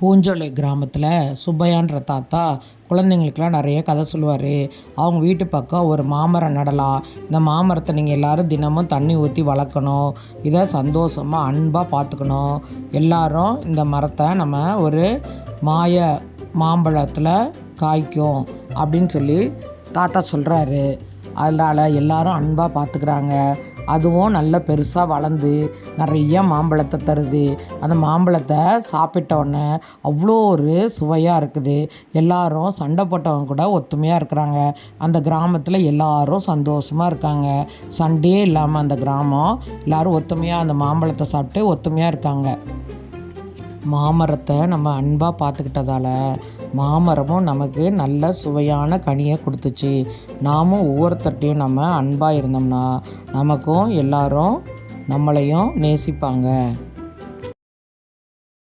பூஞ்சோலை கிராமத்தில் சுப்பையான்ற தாத்தா குழந்தைங்களுக்கெல்லாம் நிறைய கதை சொல்லுவார். அவங்க வீட்டு பக்கம் ஒரு மாமரம் நடலாம். இந்த மாமரத்தை நீங்கள் எல்லோரும் தினமும் தண்ணி ஊற்றி வளர்க்கணும். இதை சந்தோஷமாக அன்பாக பார்த்துக்கணும். எல்லோரும் இந்த மரத்தை நம்ம ஒரு மாம்பழத்தில் காய்க்கும் அப்படின்னு சொல்லி தாத்தா சொல்கிறாரு. அதனால் எல்லோரும் அன்பாக பார்த்துக்கிறாங்க. அதுவும் நல்ல பெருசாக வளர்ந்து நிறைய மாம்பழத்தை தருது. அந்த மாம்பழத்தை சாப்பிட்டோன்னே அவ்வளோ ஒரு சுவையாக இருக்குது. எல்லோரும் சண்டை போட்டவங்க கூட ஒத்துமையாக இருக்கிறாங்க. அந்த கிராமத்தில் எல்லோரும் சந்தோஷமாக இருக்காங்க. சண்டையே இல்லாமல் அந்த கிராமம் எல்லோரும் ஒத்துமையாக அந்த மாம்பழத்தை சாப்பிட்டு ஒத்துமையாக இருக்காங்க. மாமரத்தை நம்ம அன்பாக பார்த்துக்கிட்டதால மாமரமும் நமக்கு நல்ல சுவையான கனியை கொடுத்துச்சு. நாமும் ஒவ்வொருத்தர்ட்டையும் நம்ம அன்பாக இருந்தோம்னா நமக்கும் எல்லாரும் நம்மளையும் நேசிப்பாங்க.